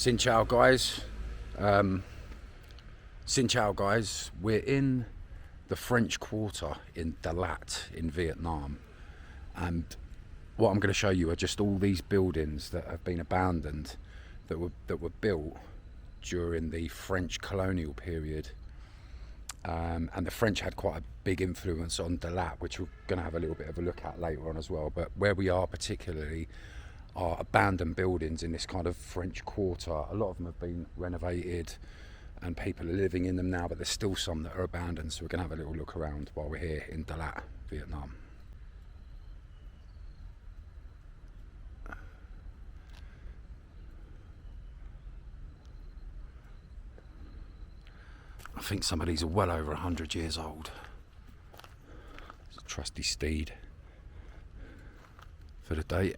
Xin chào guys. Xin chào guys. We're in the French Quarter in Dalat in Vietnam, and what I'm going to show you are just all these buildings that have been abandoned that were built during the French colonial period, and the French had quite a big influence on Dalat, which we're going to have a little bit of a look at later on as well. But where we are particularly are abandoned buildings in this kind of French Quarter. A lot of them have been renovated and people are living in them now, but there's still some that are abandoned, so we're going to have a little look around while we're here in Dalat, Vietnam. I think some of these are well over 100 years old. It's a trusty steed for the date.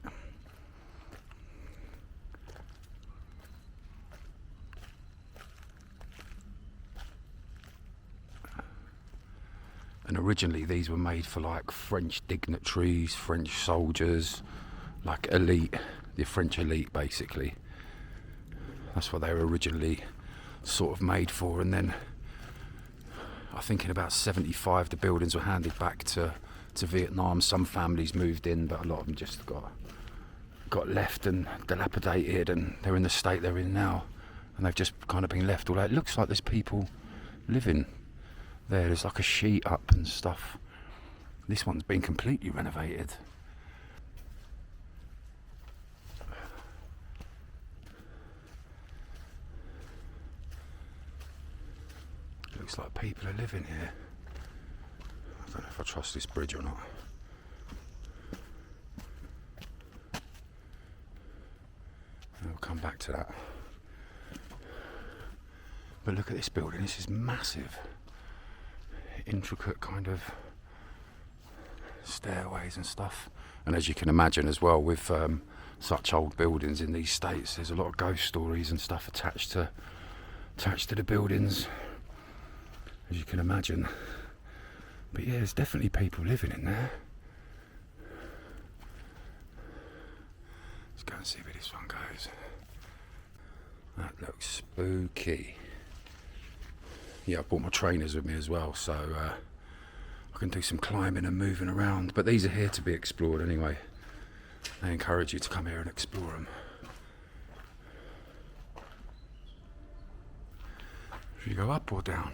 And originally these were made for like French dignitaries, French soldiers, like elite, the French elite basically. That's what they were originally sort of made for. And then I think in about 75 the buildings were handed back to Vietnam. Some families moved in, but a lot of them just got left and dilapidated, and they're in the state they're in now. And they've just kind of been left. Although it looks like there's people living there's like a sheet up and stuff. This one's been completely renovated. Looks like people are living here. I don't know if I trust this bridge or not. We'll come back to that. But look at this building, this is massive. Intricate kind of stairways and stuff. And as you can imagine as well, with such old buildings in these states, there's a lot of ghost stories and stuff attached to the buildings, as you can imagine. But yeah, there's definitely people living in there. Let's go and see where this one goes. That looks spooky. Yeah, I brought my trainers with me as well, so I can do some climbing and moving around. But these are here to be explored anyway. I encourage you to come here and explore them. Should you go up or down?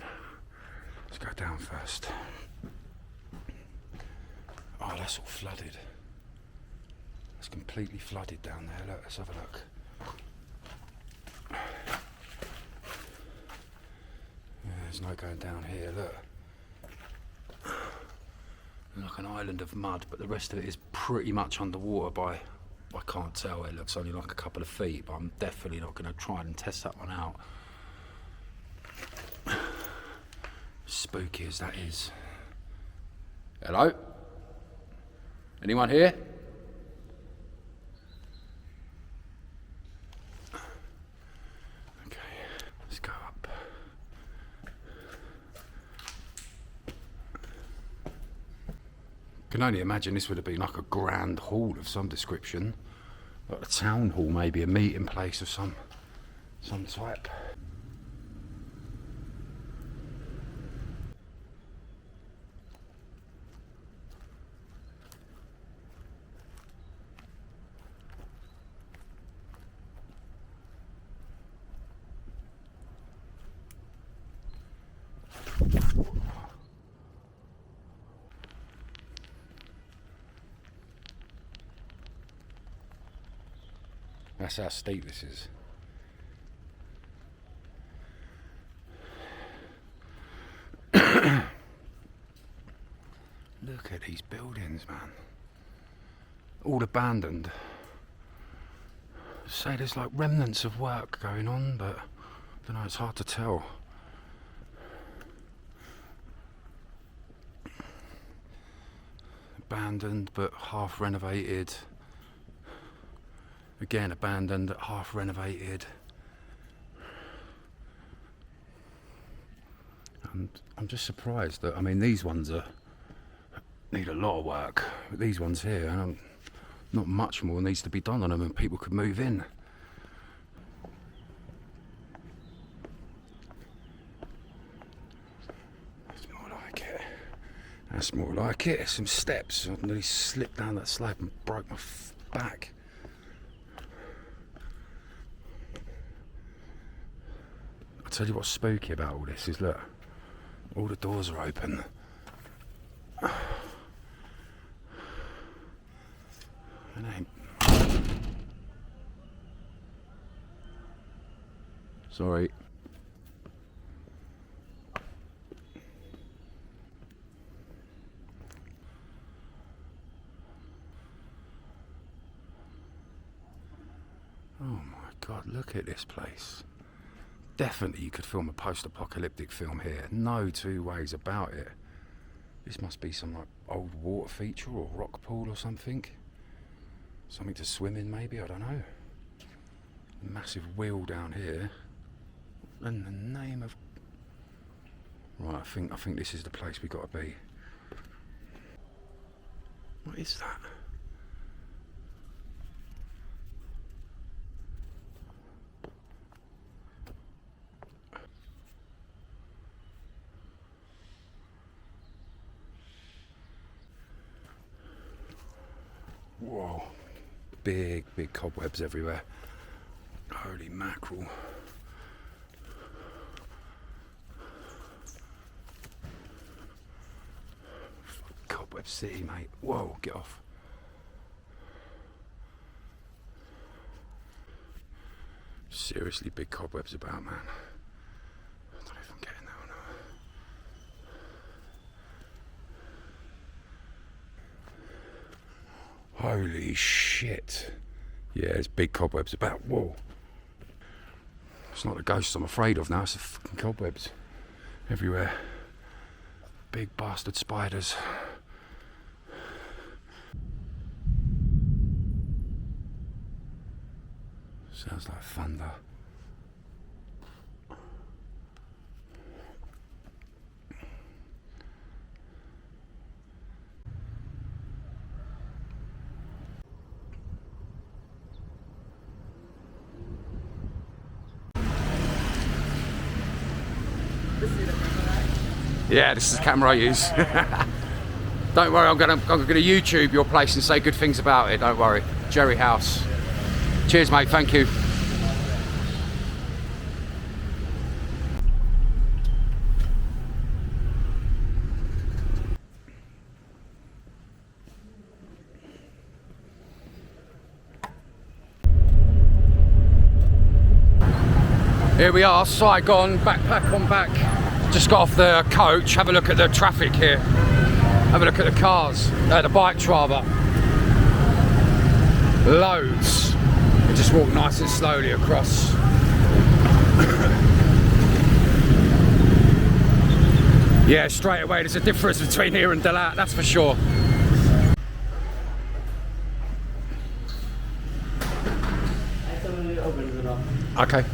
Let's go down first. Oh, that's all flooded. It's completely flooded down there. Look, let's have a look. There's no going down here, look. Like an island of mud, but the rest of it is pretty much underwater by, I can't tell, it looks only like a couple of feet, but I'm definitely not going to try and test that one out. Spooky as that is. Hello? Anyone here? I can only imagine this would have been like a grand hall of some description, like a town hall, maybe a meeting place of some type. That's how steep this is. Look at these buildings, man. All abandoned. Say there's like remnants of work going on, but I don't know, it's hard to tell. Abandoned but half renovated. Again, abandoned, half renovated. And I'm just surprised that, I mean, these ones need a lot of work. But these ones here, not much more needs to be done on them and people could move in. That's more like it. Some steps. I nearly slipped down that slab and broke my back. I'll tell you what's spooky about all this is, look, all the doors are open. It ain't. Sorry. Oh my God, look at this place. Definitely you could film a post-apocalyptic film here. No two ways about it. This must be some like old water feature or rock pool or something. Something to swim in maybe, I don't know. Massive wheel down here. In the name of... Right, I think this is the place we got to be. What is that? Whoa, big cobwebs everywhere. Holy mackerel. Cobweb city, mate. Whoa, get off. Seriously big cobwebs about, man. I don't know if I'm getting that or not. Holy shit. Yeah, there's big cobwebs about. Whoa. It's not the ghosts I'm afraid of now, it's the fucking cobwebs everywhere. Big bastard spiders. Sounds like thunder. Yeah, this is the camera I use. Don't worry, I'm gonna YouTube your place and say good things about it. Don't worry, Jerry House. Cheers, mate. Thank you. Here we are, Saigon, backpack on back. Just got off the coach. Have a look at the traffic here. Have a look at the cars, the bikes rather. Loads. We just walk nice and slowly across. Yeah, straight away there's a difference between here and Dalat, that's for sure. Okay.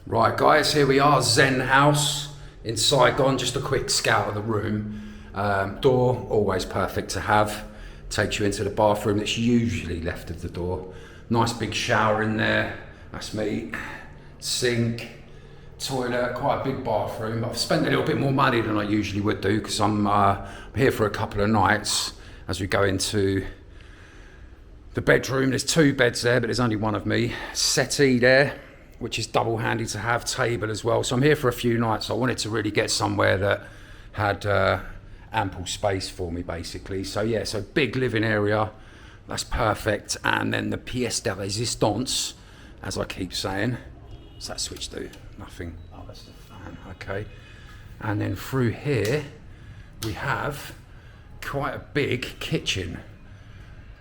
Right guys, here we are, Zen House in Saigon. Just a quick scout of the room. Door, always perfect to have. Takes you into the bathroom that's usually left of the door. Nice big shower in there, that's me. Sink, toilet, quite a big bathroom. I've spent a little bit more money than I usually would do because I'm here for a couple of nights. As we go into the bedroom, there's 2 beds there, but there's only one of me. Settee there, which is double handy to have, table as well. So I'm here for a few nights. I wanted to really get somewhere that had ample space for me basically. So yeah, so big living area, that's perfect. And then the pièce de résistance, as I keep saying. What's that switch do? Nothing. Oh, that's the fan, okay. And then through here, we have quite a big kitchen,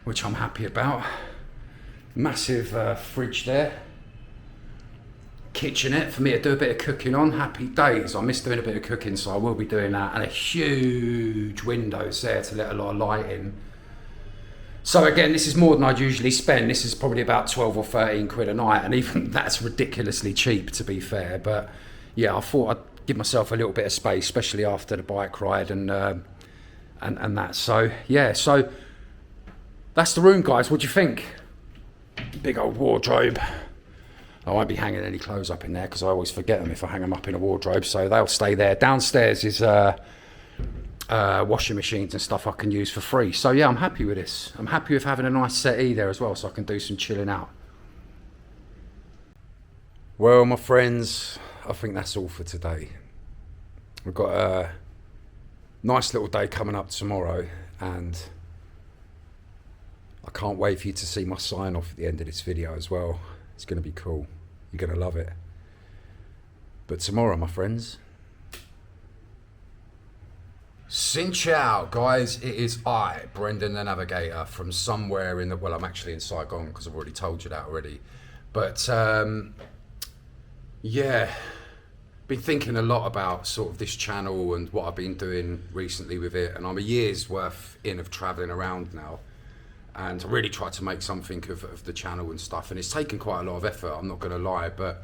which I'm happy about. Massive fridge there. Kitchenette for me to do a bit of cooking on. Happy days. I miss doing a bit of cooking, so I will be doing that. And a huge windows there to let a lot of light in. So again, this is more than I'd usually spend. This is probably about 12 or 13 quid a night, and even that's ridiculously cheap to be fair. But yeah, I thought I'd give myself a little bit of space, especially after the bike ride and that. So yeah, so that's the room, guys. What do you think? Big old wardrobe. I won't be hanging any clothes up in there because I always forget them if I hang them up in a wardrobe, so they'll stay there. Downstairs is washing machines and stuff I can use for free. So yeah, I'm happy with this. I'm happy with having a nice settee there as well, so I can do some chilling out. Well, my friends, I think that's all for today. We've got a nice little day coming up tomorrow, and I can't wait for you to see my sign off at the end of this video as well. It's going to be cool. You're going to love it. But tomorrow, my friends, Xin Chao, guys. It is I, Brendan the Navigator, from somewhere in the... Well, I'm actually in Saigon because I've already told you that already. But, yeah, been thinking a lot about sort of this channel and what I've been doing recently with it. And I'm a year's worth in of travelling around now. And I really tried to make something of the channel and stuff, and it's taken quite a lot of effort, I'm not going to lie, but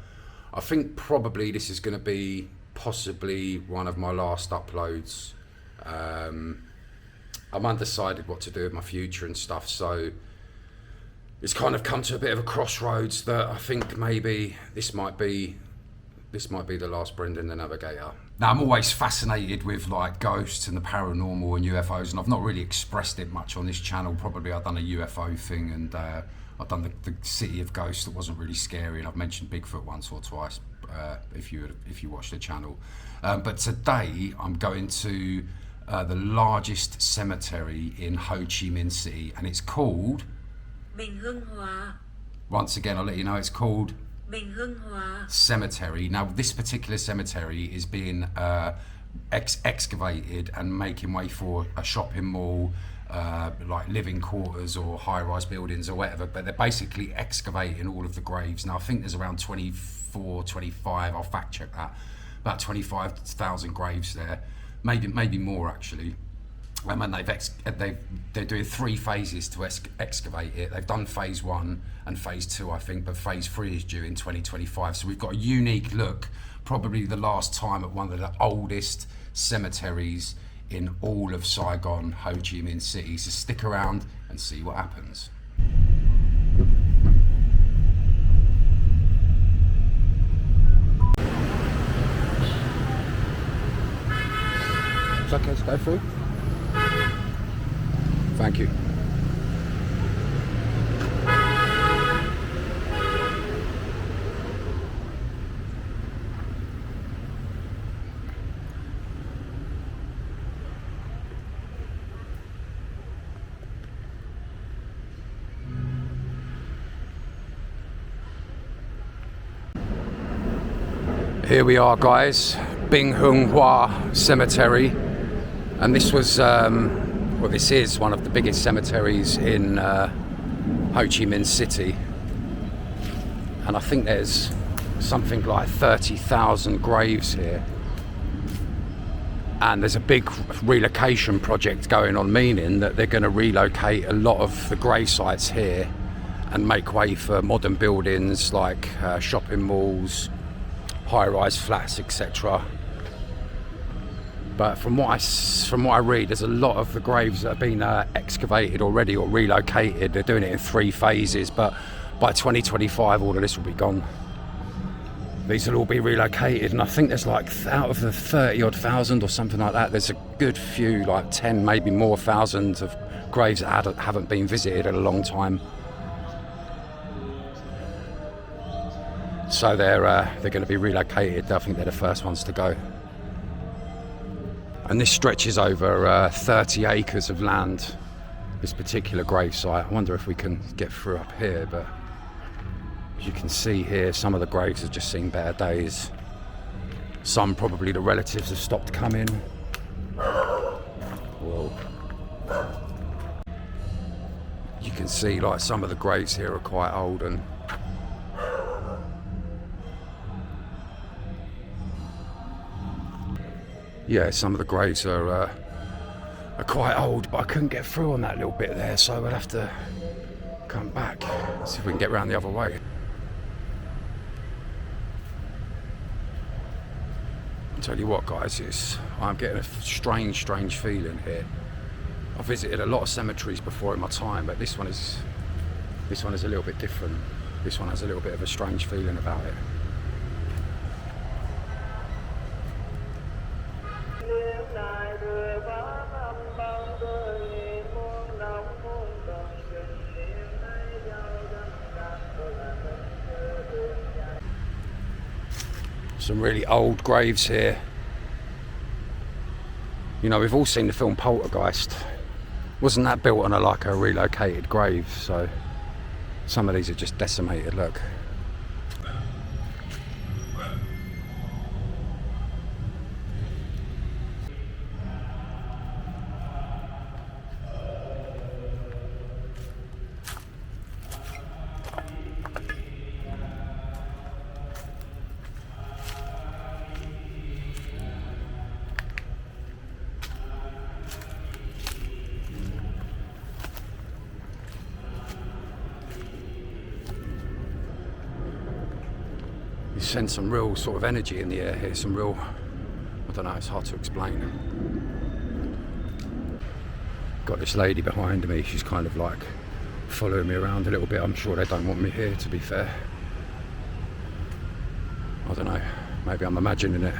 I think probably this is going to be possibly one of my last uploads. I'm undecided what to do with my future and stuff, so it's kind of come to a bit of a crossroads that I think maybe this might be the last Brendan the Navigator. Now, I'm always fascinated with like ghosts and the paranormal and UFOs, and I've not really expressed it much on this channel. Probably I've done a UFO thing, and I've done the City of Ghosts that wasn't really scary, and I've mentioned Bigfoot once or twice if you watch the channel. But today I'm going to the largest cemetery in Ho Chi Minh City, and it's called... Once again, I'll let you know, it's called... Cemetery. Now, this particular cemetery is being excavated and making way for a shopping mall, like living quarters or high-rise buildings or whatever, but they're basically excavating all of the graves. Now, I think there's around 24, 25, I'll fact check that, about 25,000 graves there, maybe more actually. And they're doing 3 phases to excavate it. They've done phase 1 and phase 2, I think, but phase 3 is due in 2025. So we've got a unique look, probably the last time at one of the oldest cemeteries in all of Saigon, Ho Chi Minh City. So stick around and see what happens. It's okay to go through? Thank you. Here we are, guys, Binh Hung Hua Cemetery, and this was well, this is one of the biggest cemeteries in Ho Chi Minh City, and I think there's something like 30,000 graves here, and there's a big relocation project going on, meaning that they're going to relocate a lot of the grave sites here and make way for modern buildings like shopping malls, high-rise flats, etc. But from what I read, there's a lot of the graves that have been excavated already or relocated. They're doing it in 3 phases, but by 2025 all of this will be gone. These will all be relocated, and I think there's like, out of the 30-odd thousand or something like that, there's a good few, like 10, maybe more thousands of graves that haven't been visited in a long time. So they're going to be relocated. I think they're the first ones to go. And this stretches over 30 acres of land, this particular grave site. I wonder if we can get through up here, but as you can see here, some of the graves have just seen better days. Some, probably the relatives, have stopped coming. Whoa. You can see like some of the graves here are quite old, and yeah, some of the graves are quite old, but I couldn't get through on that little bit there, so we'll have to come back, see if we can get round the other way. I'll tell you what, guys, I'm getting a strange feeling here. I've visited a lot of cemeteries before in my time, but this one is a little bit different. This one has a little bit of a strange feeling about it. Some really old graves here. You know, we've all seen the film Poltergeist. Wasn't that built on a relocated grave? So some of these are just decimated, look. You sense some real sort of energy in the air here, some real, I don't know, it's hard to explain. Got this lady behind me, she's kind of like following me around a little bit. I'm sure they don't want me here, to be fair. I don't know, maybe I'm imagining it.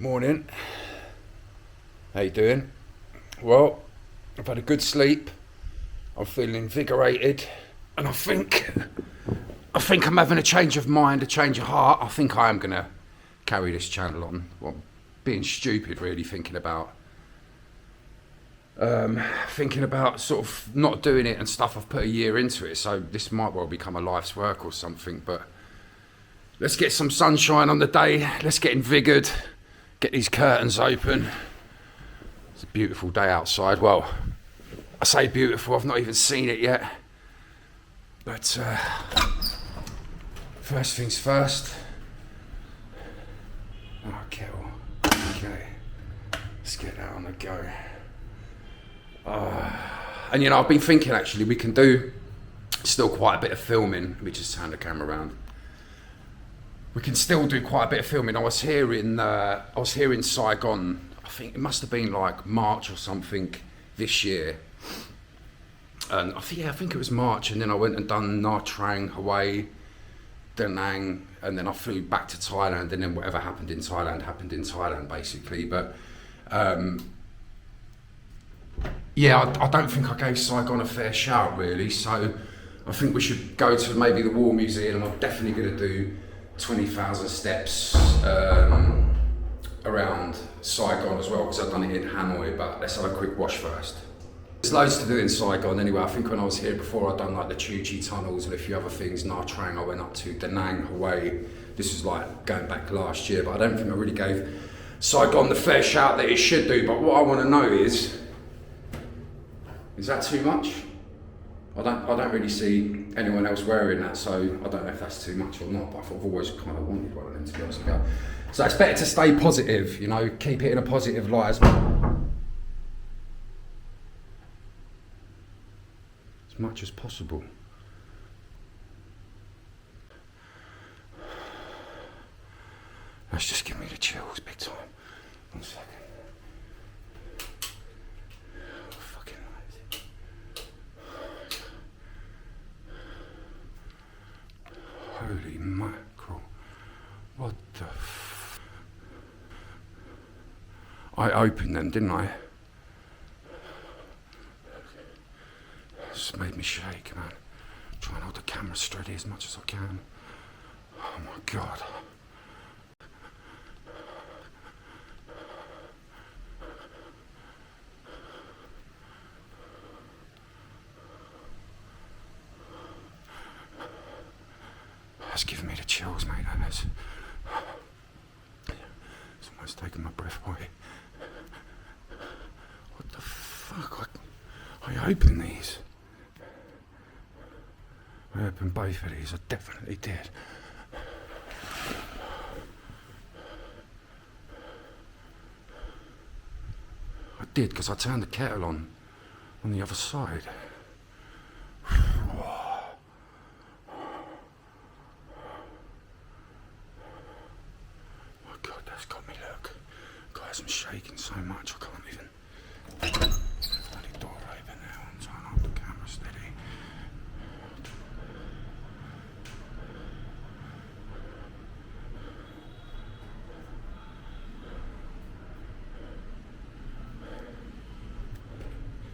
Morning. How you doing? Well, I've had a good sleep. I'm feeling invigorated, and I think I'm having a change of mind, a change of heart. I think I am gonna carry this channel on. Well, being stupid, really, thinking about sort of not doing it and stuff. I've put a year into it, so this might well become a life's work or something. But let's get some sunshine on the day. Let's get invigorated. Get these curtains open. It's a beautiful day outside. Well, I say beautiful, I've not even seen it yet. But first things first. Oh, kettle. Okay. Let's get that on the go. And you know, I've been thinking actually we can do still quite a bit of filming. Let me just turn the camera around. We can still do quite a bit of filming. I was here in Saigon. I think it must have been like March or something this year. And I think it was March. And then I went and done Nha Trang, Hawaii, Da Nang, and then I flew back to Thailand. And then whatever happened in Thailand, basically. But yeah, I don't think I gave Saigon a fair shout really. So I think we should go to maybe the War Museum. I'm definitely going to do 20,000 steps around Saigon as well, because I've done it in Hanoi, but let's have a quick wash first. There's loads to do in Saigon anyway. I think when I was here before, I'd done like the Chu-Chi tunnels and a few other things. Nha Trang, I went up to Da Nang, Hawaii. This was like going back last year, but I don't think I really gave Saigon the fair shout that it should do. But what I want to know is that too much? I don't really see anyone else wearing that, so I don't know if that's too much or not, but I've always kind of wanted one of them, to be honest with you. So it's better to stay positive, you know, keep it in a positive light as much as possible. That's just giving me the chills, big time. 1 second. Holy mackerel. What the f... I opened them, didn't I? It's made me shake, man. Try and hold the camera steady as much as I can. Oh my God. That's giving me the chills, mate, that is. It's almost taking my breath away. What the fuck? I opened these. I opened both of these, I definitely did. did, because I turned the kettle on the other side. My God, that's got me, look. Guys, I'm shaking so much I can't even. Bloody door open now. I'm trying to hold the camera steady.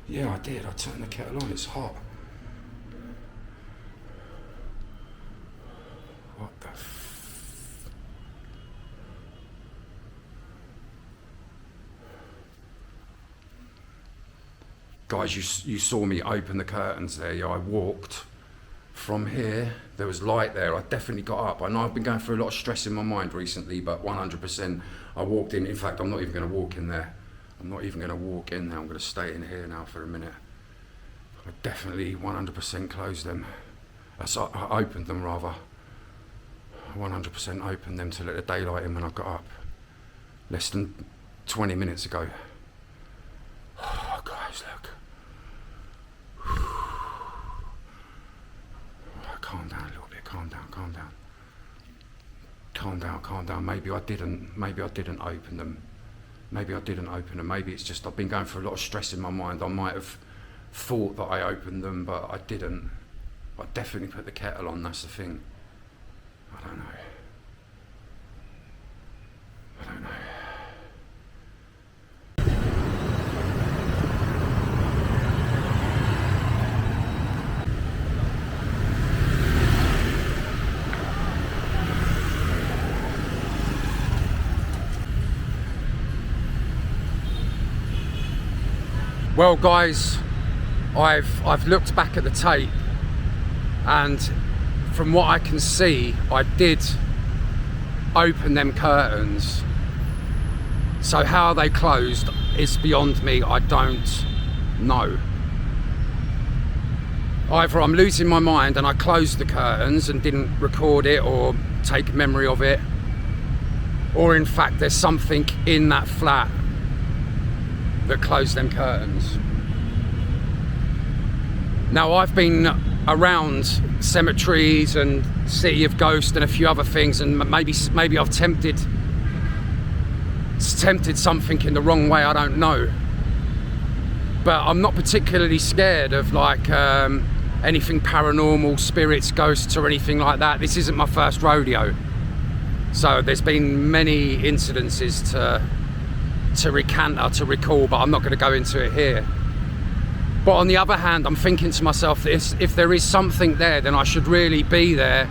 Yeah, I did. I turned the kettle on. It's hot. What the Guys, you saw me open the curtains there. Yeah, I walked from here. There was light there. I definitely got up. I know I've been going through a lot of stress in my mind recently, but 100% I walked in. In fact, I'm not even going to walk in there. I'm not even going to walk in there. I'm going to stay in here now for a minute. I definitely 100% closed them. I opened them rather. I 100% opened them to let the daylight in when I got up. Less than 20 minutes ago. Oh, guys, look. Calm down a little bit. Calm down. Calm down. Calm down. Calm down. Maybe I didn't open them. Maybe I didn't open them. Maybe it's just I've been going through a lot of stress in my mind. I might have thought that I opened them, but I didn't. I definitely put the kettle on, that's the thing. I don't know. I don't know. Well, guys, I've looked back at the tape, and from what I can see, I did open them curtains. So how they closed is beyond me. I don't know. Either I'm losing my mind and I closed the curtains and didn't record it or take memory of it, or in fact there's something in that flat that closed them curtains. Now, I've been around cemeteries and City of Ghosts and a few other things, and maybe I've tempted something in the wrong way, I don't know. But I'm not particularly scared of like anything paranormal, spirits, ghosts or anything like that. This isn't my first rodeo. So there's been many incidences to recant or to recall, but I'm not going to go into it here. But on the other hand, I'm thinking to myself that if there is something there, then I should really be there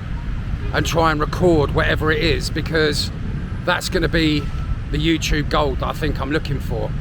and try and record whatever it is, because that's going to be the YouTube gold that I think I'm looking for.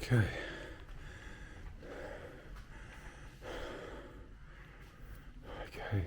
Okay. Okay.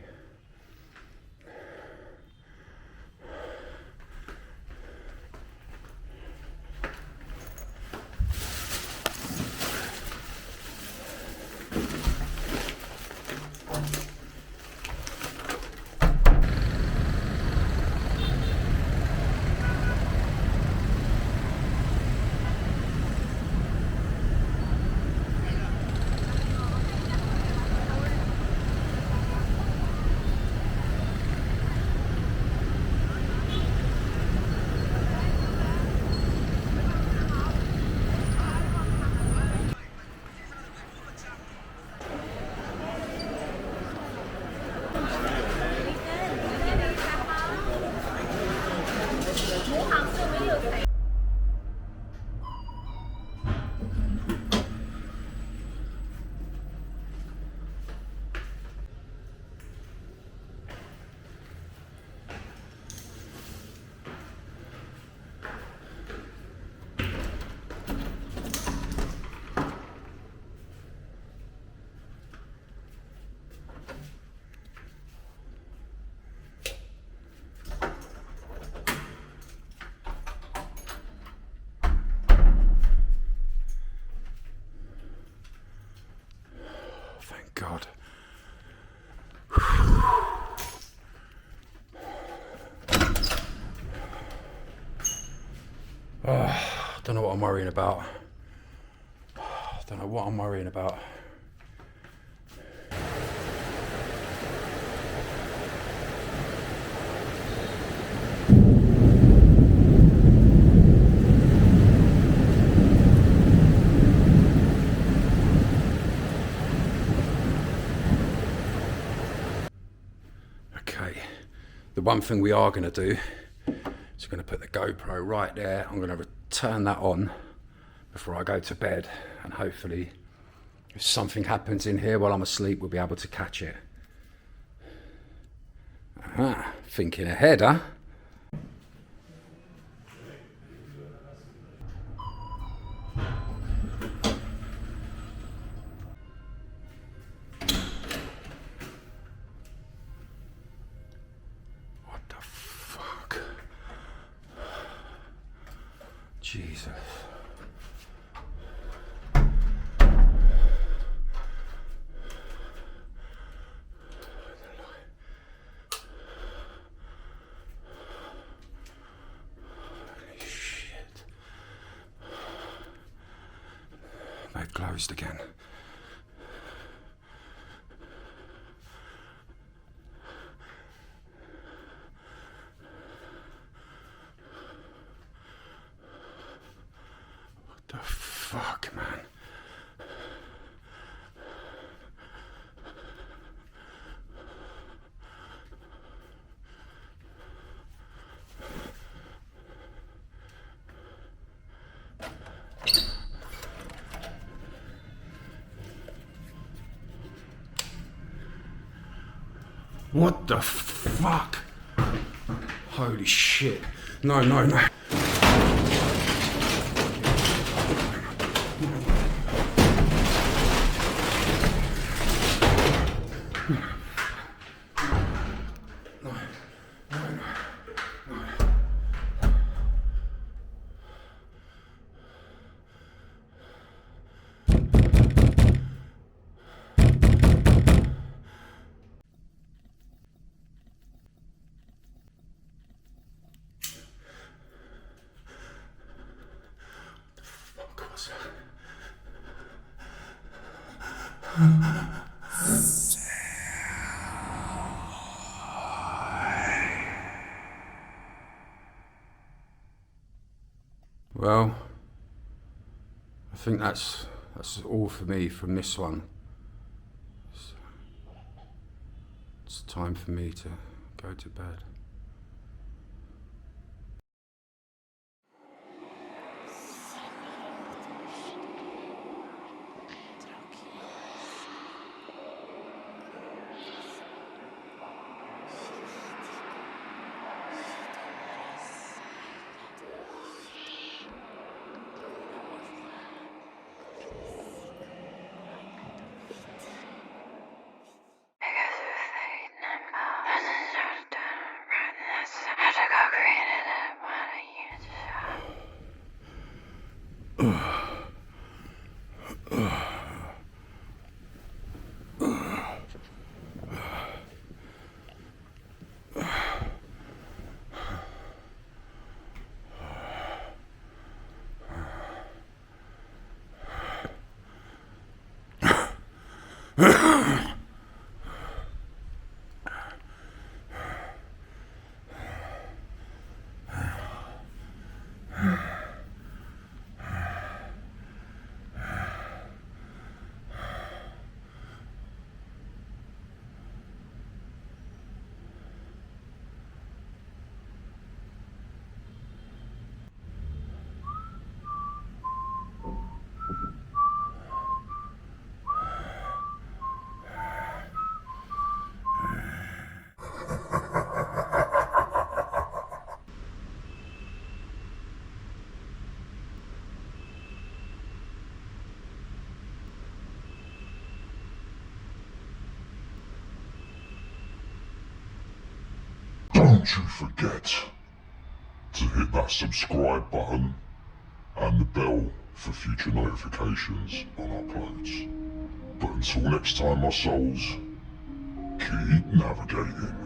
God. Don't know what I'm worrying about. Don't know what I'm worrying about. Okay, the one thing we are going to do is we're going to put the GoPro right there. I'm going to turn that on before I go to bed, and hopefully if something happens in here while I'm asleep, we'll be able to catch it. Thinking ahead, huh? What the fuck? Jesus. They've closed again. What the fuck, man? What the fuck? Holy shit. No, no, no. Well, I think that's all for me from this one. It's time for me to go to bed. Don't you forget to hit that subscribe button and the bell for future notifications on uploads. But Until next time, my souls, keep navigating.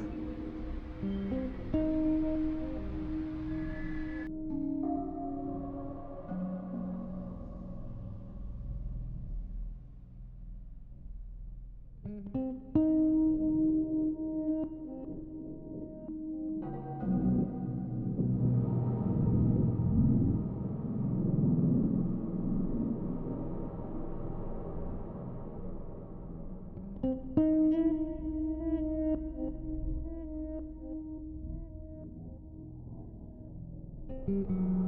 Mm-hmm.